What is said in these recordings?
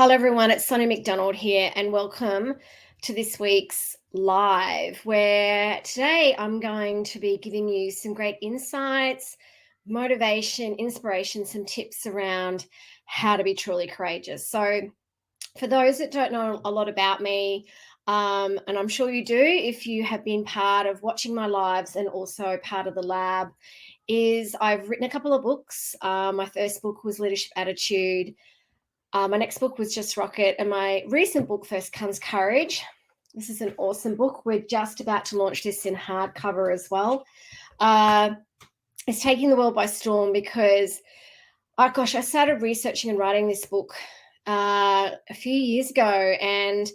Hello, everyone. It's Sonia McDonald here, and welcome to this week's live, where today I'm going to be giving you some great insights, motivation, inspiration, some tips around how to be truly courageous. So, for those that don't know a lot about me, and I'm sure you do if you have been part of watching my lives and also part of the lab, is I've written a couple of books. My first book was Leadership Attitude. My next book was Just Rocket, and my recent book, First Comes Courage. This is an awesome book. We're just about to launch this in hardcover as well. It's taking the world by storm because, I started researching and writing this book a few years ago and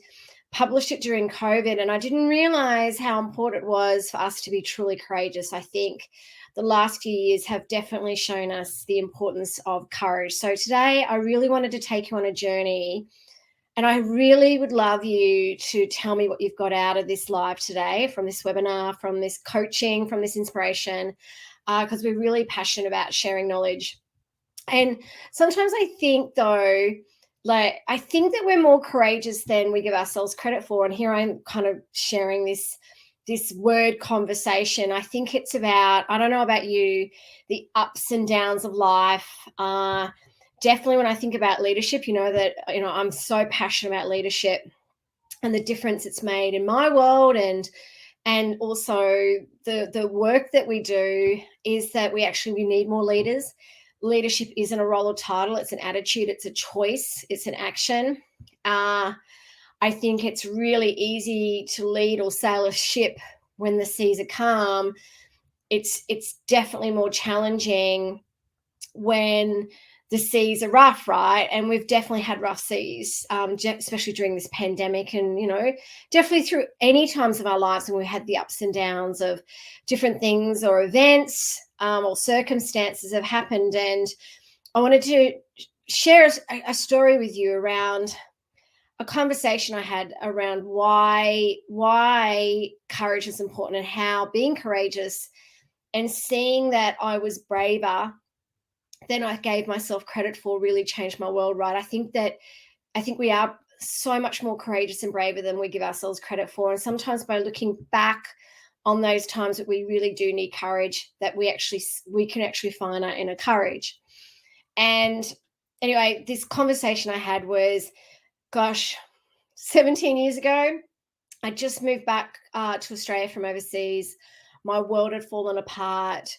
published it during COVID, and I didn't realize how important it was for us to be truly courageous. I think the last few years have definitely shown us the importance of courage. So today I really wanted to take you on a journey, and I really would love you to tell me what you've got out of this live today, from this webinar, from this coaching, from this inspiration, because we're really passionate about sharing knowledge. And sometimes I think, though, I think that we're more courageous than we give ourselves credit for. And here I'm kind of sharing this word conversation. I think it's about, I don't know about you, the ups and downs of life. Definitely when I think about leadership, I'm so passionate about leadership and the difference it's made in my world, and also the work that we do is that we need more leaders. Leadership isn't a role or title. It's an attitude. It's a choice. It's an action. I think it's really easy to lead or sail a ship when the seas are calm. It's definitely more challenging when the seas are rough, right? And we've definitely had rough seas, especially during this pandemic, and definitely through any times of our lives when we had the ups and downs of different things or events or circumstances have happened. And I wanted to share a story with you around a conversation I had around why courage is important, and how being courageous and seeing that I was braver than I gave myself credit for really changed my world, right? I think we are so much more courageous and braver than we give ourselves credit for. And sometimes by looking back on those times that we really do need courage, that we can actually find our inner courage. And anyway, this conversation I had was, 17 years ago. I just moved back to Australia from overseas. My world had fallen apart.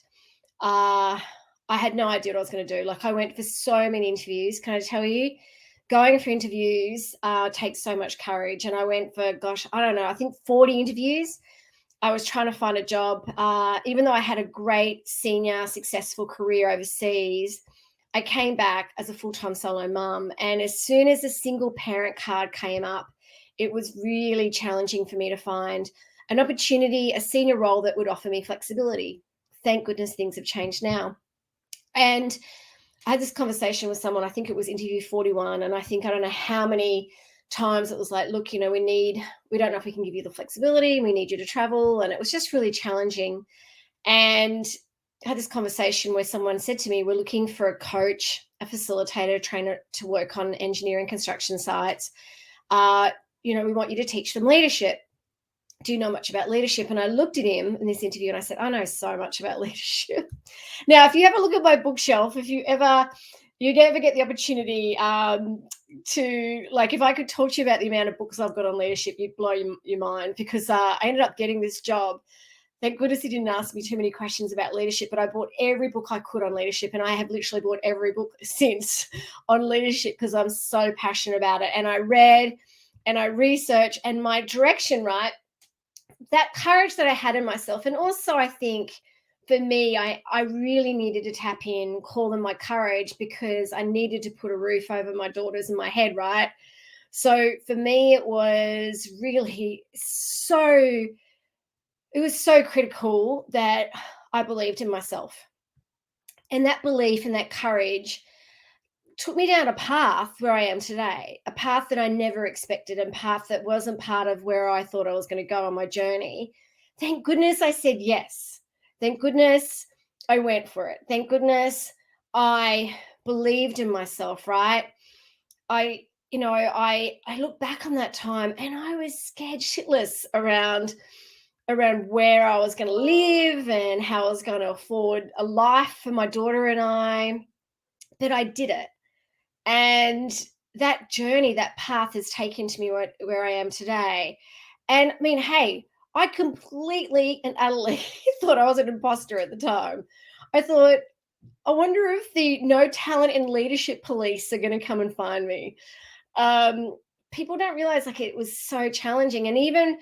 I had no idea what I was going to do. I went for so many interviews. Can I tell you, going for interviews takes so much courage. And I went for, I think 40 interviews. I was trying to find a job. Even though I had a great senior successful career overseas, I came back as a full-time solo mum. And as soon as a single parent card came up, it was really challenging for me to find an opportunity, a senior role that would offer me flexibility. Thank goodness things have changed now. And I had this conversation with someone, I think it was interview 41. And I don't know how many times it was like, look, we don't know if we can give you the flexibility. We need you to travel. And it was just really challenging. And I had this conversation where someone said to me, we're looking for a coach, a facilitator, a trainer to work on engineering construction sites. We want you to teach them leadership. Do you know much about leadership? And I looked at him in this interview and I said, I know so much about leadership. Now, if you have a look at my bookshelf, if you ever get the opportunity to, if I could talk to you about the amount of books I've got on leadership, you'd blow your mind, because I ended up getting this job. Thank goodness he didn't ask me too many questions about leadership, but I bought every book I could on leadership, and I have literally bought every book since on leadership because I'm so passionate about it. And I read and I researched, and my direction, right, that courage that I had in myself. And also I think for me, I really needed to tap in, call them my courage, because I needed to put a roof over my daughters and my head, right? So for me, it was really so critical that I believed in myself. And that belief and that courage took me down a path where I am today, a path that I never expected, and path that wasn't part of where I thought I was going to go on my journey. Thank goodness I said yes. Thank goodness I went for it. Thank goodness I believed in myself, right? I I look back on that time and I was scared shitless around where I was going to live and how I was going to afford a life for my daughter and I. But I did it. And that journey, that path has taken to me where I am today. And I mean, hey, I completely and utterly thought I was an imposter at the time. I thought, I wonder if the no talent in leadership police are going to come and find me. um, People don't realize like it was so challenging. And even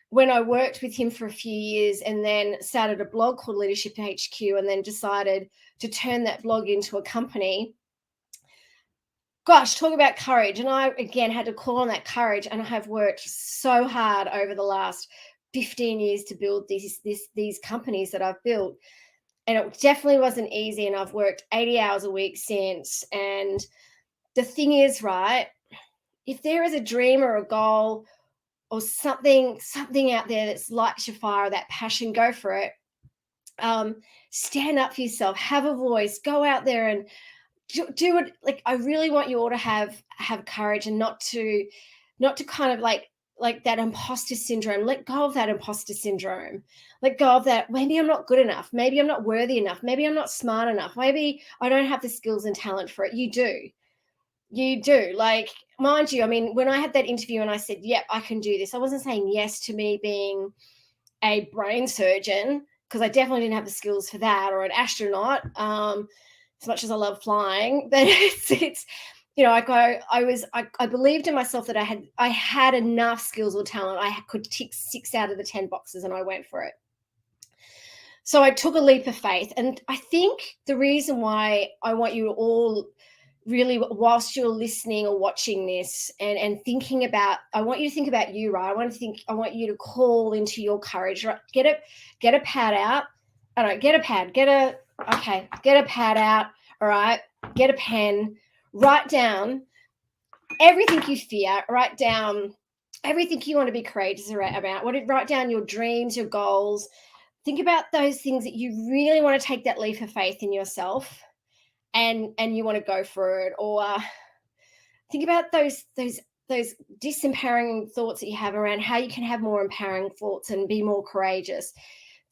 when I worked with him for a few years and then started a blog called Leadership HQ and then decided to turn that blog into a company, gosh, talk about courage. And I, again, had to call on that courage. And I have worked so hard over the last 15 years to build these companies that I've built. And it definitely wasn't easy. And I've worked 80 hours a week since. And the thing is, right, if there is a dream or a goal or something out there that's lights your fire, that passion, go for it. Stand up for yourself, have a voice, go out there and do it. Like, I really want you all to have courage and not to kind of like that imposter syndrome. Let go of that imposter syndrome. Let go of that. Maybe I'm not good enough. Maybe I'm not worthy enough. Maybe I'm not smart enough. Maybe I don't have the skills and talent for it. You do. You do. Like, mind you, I mean, when I had that interview and I said, yep, I can do this, I wasn't saying yes to me being a brain surgeon, because I definitely didn't have the skills for that, or an astronaut, as much as I love flying. But it's I believed in myself that I had enough skills or talent. I could tick 6 out of the 10 boxes and I went for it. So I took a leap of faith. And I think the reason why I want you all really, whilst you're listening or watching this and thinking about, I want you to think about you, right? I want you to call into your courage, right? Get a pad out. All right, get a pad, get a pad out. All right, get a pen, write down everything you fear, write down everything you want to be courageous about. Write down your dreams, your goals. Think about those things that you really want to take that leap of faith in yourself, and you want to go for it. Or think about those disempowering thoughts that you have around how you can have more empowering thoughts and be more courageous.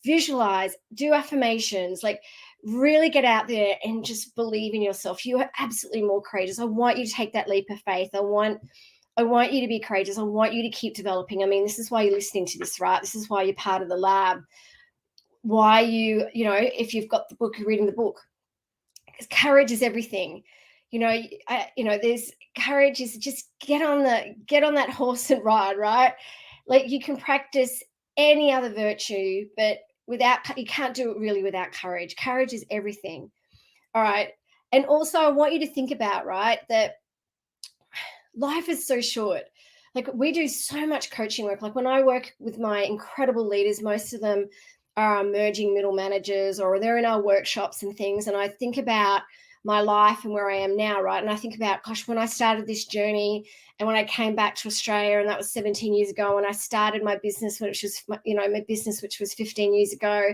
Visualize, do affirmations, like really get out there and just believe in yourself. You are absolutely more courageous. I want you to take that leap of faith. I want you to be courageous. I want you to keep developing. I mean, this is why you're listening to this, right? This is why you're part of the lab. Why if you've got the book, you're reading the book. Because courage is everything. There's courage is just get on that horse and ride, right? Like, you can practice any other virtue, but you can't do it really without courage. Courage is everything. All right. And also, I want you to think about, right, that life is so short. Like, we do so much coaching work. Like, when I work with my incredible leaders, most of them are emerging middle managers, or they're in our workshops and things. And I think about my life and where I am now, right? And I think about, gosh, when I started this journey and when I came back to Australia, and that was 17 years ago, when I started my business, which was 15 years ago,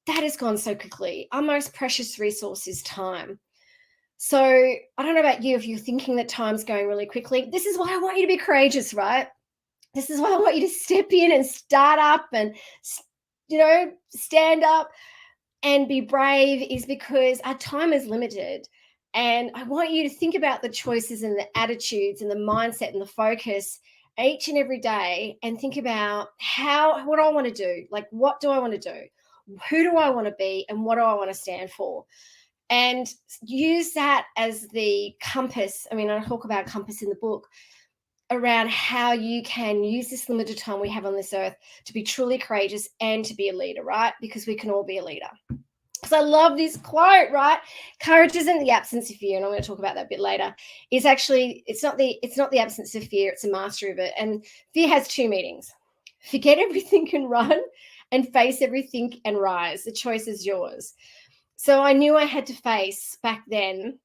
that has gone so quickly. Our most precious resource is time. So I don't know about you, if you're thinking that time's going really quickly. This is why I want you to be courageous, right? This is why I want you to step in and start up and, stand up and be brave, is because our time is limited. And I want you to think about the choices and the attitudes and the mindset and the focus each and every day, and think about what do I want to do? Like, what do I want to do? Who do I want to be? And what do I want to stand for? And use that as the compass. I mean, I talk about compass in the book around how you can use this limited time we have on this earth to be truly courageous and to be a leader, right? Because we can all be a leader. Because I love this quote, right? Courage isn't the absence of fear, and I'm going to talk about that a bit later. It's not the absence of fear, it's a mastery of it. And fear has two meanings. Forget everything and run, and face everything and rise. The choice is yours. So I knew I had to face back then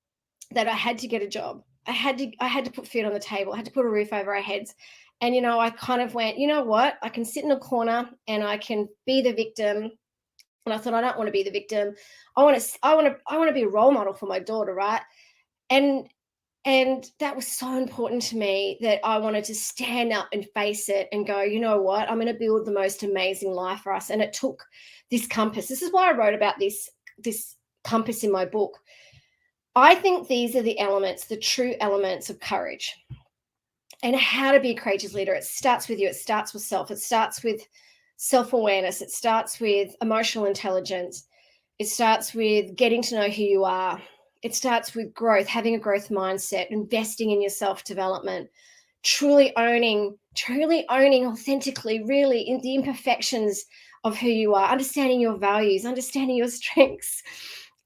that I had to get a job. I had to put food on the table. I had to put a roof over our heads. And, I kind of went, you know what? I can sit in a corner and I can be the victim. And I thought, I don't want to be the victim. I want to be a role model for my daughter, right? And And that was so important to me that I wanted to stand up and face it and go, you know what, I'm going to build the most amazing life for us. And it took this compass. This is why I wrote about this compass in my book. I think these are the elements, the true elements of courage and how to be a courageous leader. It starts with you. It starts with self. It starts with self-awareness. It starts with emotional intelligence. It starts with getting to know who you are. It starts with growth, having a growth mindset, investing in your self-development, truly owning authentically, really, in the imperfections of who you are, understanding your values, understanding your strengths,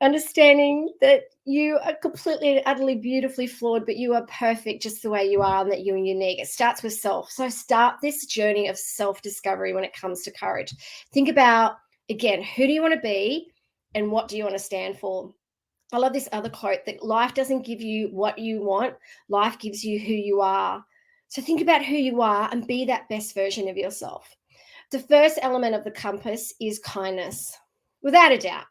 understanding that you are completely and utterly beautifully flawed, but you are perfect just the way you are and that you're unique. It starts with self. So start this journey of self-discovery when it comes to courage. Think about, again, who do you want to be and what do you want to stand for? I love this other quote that life doesn't give you what you want, life gives you who you are. So think about who you are and be that best version of yourself. The first element of the compass is kindness. Without a doubt,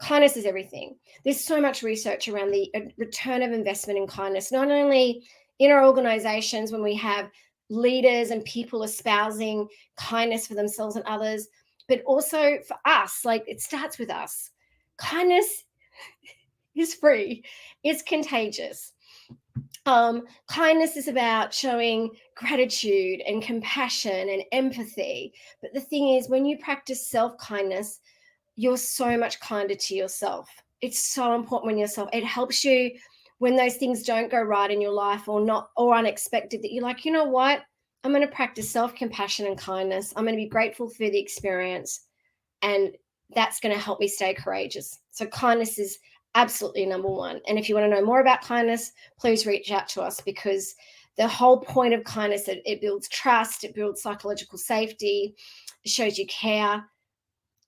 kindness is everything. There's so much research around the return of investment in kindness, not only in our organizations when we have leaders and people espousing kindness for themselves and others, but also for us. Like, it starts with us. Kindness is free, it's contagious. Kindness is about showing gratitude and compassion and empathy. But the thing is, when you practice self-kindness, you're so much kinder to yourself. It's so important when yourself, it helps you when those things don't go right in your life or not, or unexpected, that you're like, you know what? I'm going to practice self-compassion and kindness. I'm going to be grateful for the experience. And that's going to help me stay courageous. So kindness is absolutely number one. And if you want to know more about kindness, please reach out to us, because the whole point of kindness, it builds trust, it builds psychological safety, it shows you care.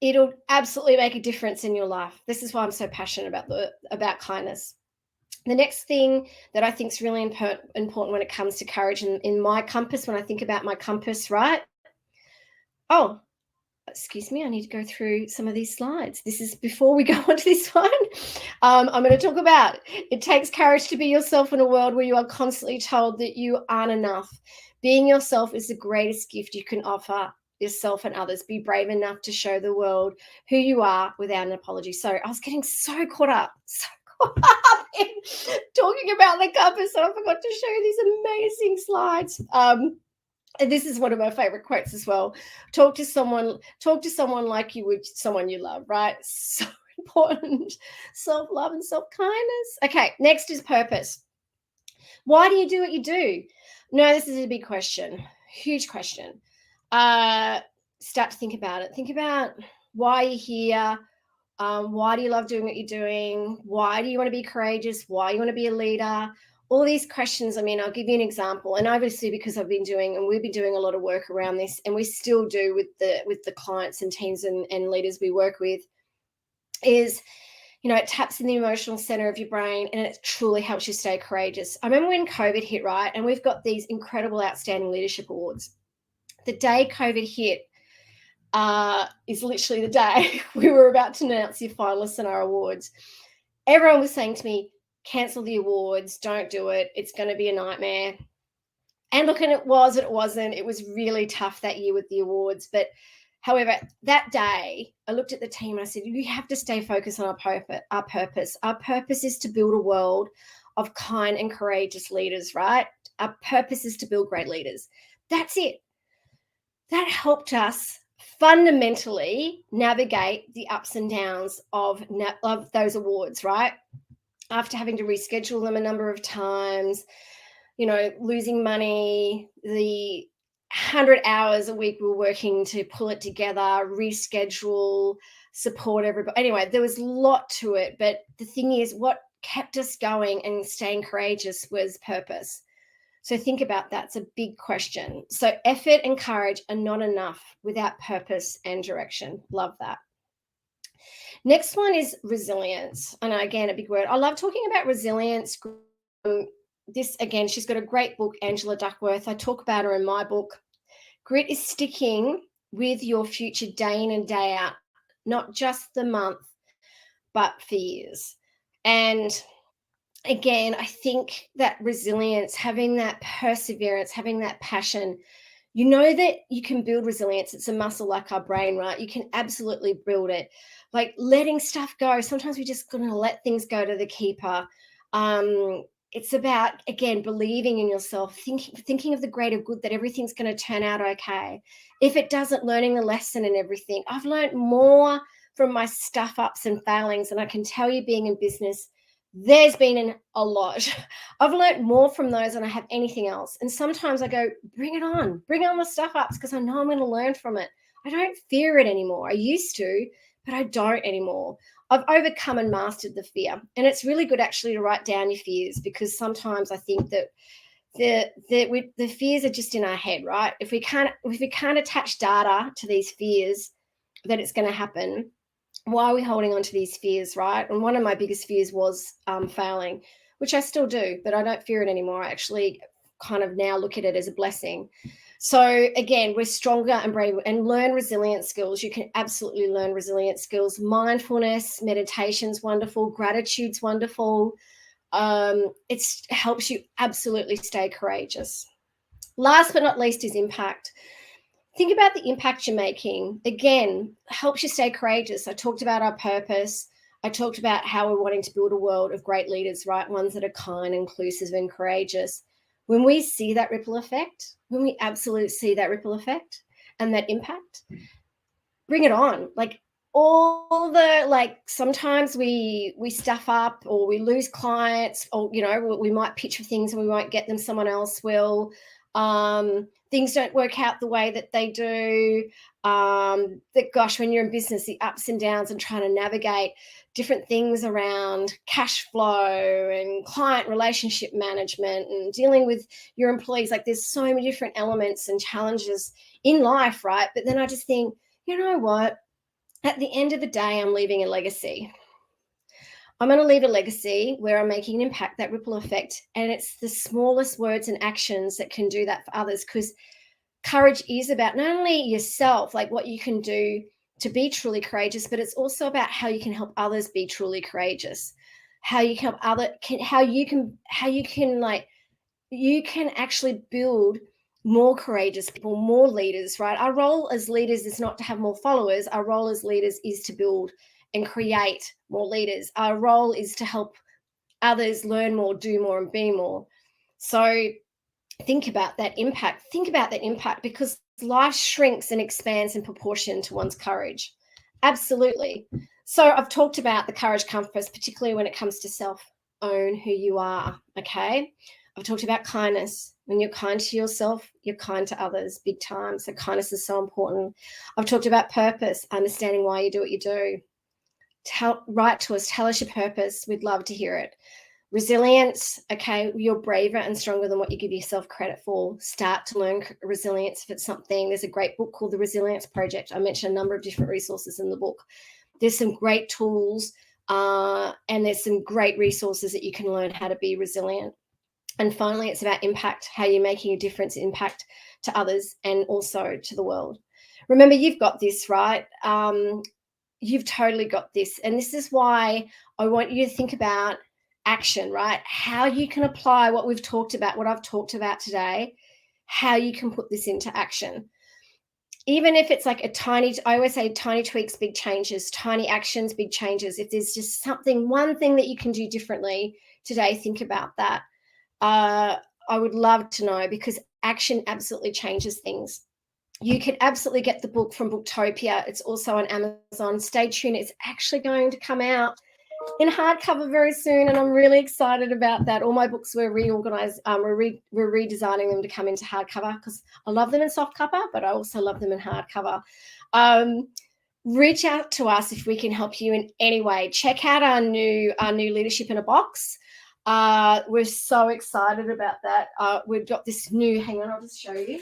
It'll absolutely make a difference in your life. This is why I'm so passionate about kindness. The next thing that I think is really important when it comes to courage in my compass, when I think about my compass, right? Oh, excuse me, I need to go through some of these slides. This is before we go on to this one. I'm going to talk about it takes courage to be yourself in a world where you are constantly told that you aren't enough. Being yourself is the greatest gift you can offer yourself and others. Be brave enough to show the world who you are without an apology. Sorry, I was getting so caught up in talking about the compass, so I forgot to show you these amazing slides. And this is one of my favorite quotes as well. Talk to someone like you would someone you love, right? So important. Self-love and self-kindness. Okay, next is purpose. Why do you do what you do? No, this is a big question. Huge question. Start to think about it. Think about why you're here. Why do you love doing what you're doing? Why do you want to be courageous? Why you want to be a leader? All these questions. I mean, I'll give you an example. And obviously, because we've been doing a lot of work around this, and we still do with the clients and teams and leaders we work with, is, it taps in the emotional center of your brain and it truly helps you stay courageous. I remember when COVID hit, right? And we've got these incredible outstanding leadership awards. The day COVID hit, is literally the day we were about to announce the finalists in our awards. Everyone was saying to me, cancel the awards, don't do it. It's going to be a nightmare. And look, and it wasn't. It was really tough that year with the awards. But however, that day, I looked at the team and I said, we have to stay focused on our purpose. Our purpose is to build a world of kind and courageous leaders, right? Our purpose is to build great leaders. That's it. That helped us fundamentally navigate the ups and downs of those awards, right? After having to reschedule them a number of times, losing money, the 100 hours a week we were working to pull it together, reschedule, support everybody. Anyway, there was a lot to it. But the thing is, what kept us going and staying courageous was purpose. So think about that. It's a big question. So effort and courage are not enough without purpose and direction. Love that. Next one is resilience. And again, a big word. I love talking about resilience. This, again, she's got a great book, Angela Duckworth. I talk about her in my book. Grit is sticking with your future day in and day out, not just the month, but for years. And again, I think that resilience, having that perseverance, having that passion, you know that you can build resilience. It's a muscle like our brain, right? You can absolutely build it. Like letting stuff go. Sometimes we're just going to let things go to the keeper. It's about, again, believing in yourself, thinking of the greater good, that everything's going to turn out okay. If it doesn't, learning the lesson and everything. I've learned more from my stuff ups and failings, and I can tell you, being in business, there's been a lot. I've learned more from those than I have anything else. And sometimes I go, bring on the stuff ups, because I know I'm going to learn from it. I don't fear it anymore. I used to, but I don't anymore. I've overcome and mastered the fear. And it's really good actually to write down your fears, because sometimes I think that the fears are just in our head, right? If we can't attach data to these fears that it's going to happen, why are we holding on to these fears, right? And one of my biggest fears was failing, which I still do, but I don't fear it anymore. I actually kind of now look at it as a blessing. So again, we're stronger and braver, and learn resilient skills. You can absolutely learn resilient skills. Mindfulness, meditation's wonderful. Gratitude's wonderful. It helps you absolutely stay courageous. Last but not least is impact. Think about the impact you're making. Again, helps you stay courageous. I talked about our purpose. I talked about how we're wanting to build a world of great leaders, right? Ones that are kind, inclusive, and courageous. When we see that ripple effect, when we absolutely see that ripple effect and that impact, bring it on. Like all the, like, sometimes we stuff up, or we lose clients, or we might pitch for things and we won't get them, someone else will. Things don't work out the way that they do. That, gosh, when you're in business, the ups and downs and trying to navigate different things around cash flow and client relationship management and dealing with your employees, like there's so many different elements and challenges in life, right? But then I just think, you know what? At the end of the day, I'm leaving a legacy. I'm going to leave a legacy where I'm making an impact, that ripple effect. And it's the smallest words and actions that can do that for others, because courage is about not only yourself, like what you can do to be truly courageous, but it's also about how you can help others be truly courageous. How you can help you can actually build more courageous people, more leaders, right? Our role as leaders is not to have more followers. Our role as leaders is to build and create more leaders. Our role is to help others learn more, do more, and be more. So think about that impact. Think about that impact, because life shrinks and expands in proportion to one's courage. Absolutely. So I've talked about the courage compass, particularly when it comes to self-own who you are, okay? I've talked about kindness. When you're kind to yourself, you're kind to others, big time. So kindness is so important. I've talked about purpose, understanding why you do what you do. Write to us, tell us your purpose. We'd love to hear it. Resilience, okay, you're braver and stronger than what you give yourself credit for. Start to learn resilience if it's something. There's a great book called The Resilience Project. I mentioned a number of different resources in the book. There's some great tools and there's some great resources that you can learn how to be resilient. And finally, it's about impact, how you're making a difference, impact to others and also to the world. Remember, you've got this, right? You've totally got this. And this is why I want you to think about action, right? How you can apply what we've talked about, what I've talked about today, how you can put this into action. Even if it's like I always say tiny tweaks, big changes, tiny actions, big changes. If there's just one thing that you can do differently today, think about that. I would love to know, because action absolutely changes things. You can absolutely get the book from Booktopia. It's also on Amazon. Stay tuned. It's actually going to come out in hardcover very soon, and I'm really excited about that. All my books were reorganized. We're redesigning them to come into hardcover, because I love them in softcover, but I also love them in hardcover. Reach out to us if we can help you in any way. Check out our new Leadership in a Box. We're so excited about that. We've got this new, hang on, I'll just show you.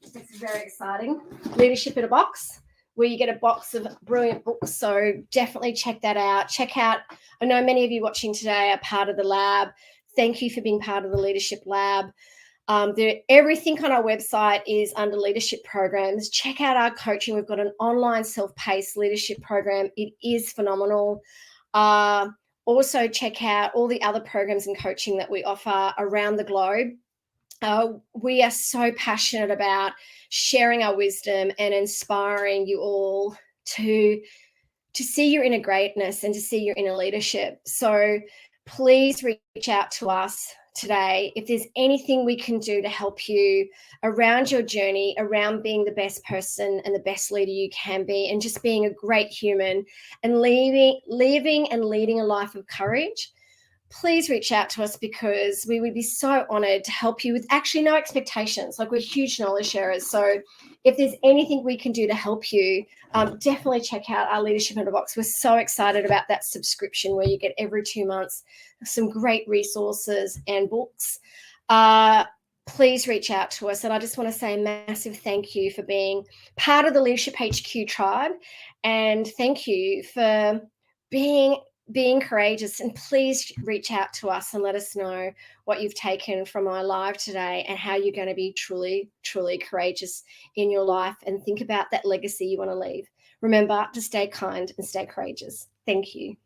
It's very exciting. Leadership in a Box, where you get a box of brilliant books. So definitely check that out. Check out, I know many of you watching today are part of the lab. Thank you for being part of the Leadership Lab. Everything on our website is under leadership programs. Check out our coaching. We've got an online self-paced leadership program. It is phenomenal. Also, check out all the other programs and coaching that we offer around the globe. We are so passionate about sharing our wisdom and inspiring you all to see your inner greatness and to see your inner leadership. So please reach out to us today if there's anything we can do to help you around your journey, around being the best person and the best leader you can be, and just being a great human and living and leading a life of courage. Please reach out to us, because we would be so honored to help you with actually no expectations. Like, we're huge knowledge sharers. So if there's anything we can do to help you, definitely check out our Leadership in a Box. We're so excited about that subscription where you get every 2 months some great resources and books. Please reach out to us. And I just want to say a massive thank you for being part of the Leadership HQ tribe. And thank you for being courageous. And please reach out to us and let us know what you've taken from our live today and how you're going to be truly, truly courageous in your life, and think about that legacy you want to leave. Remember to stay kind and stay courageous. Thank you.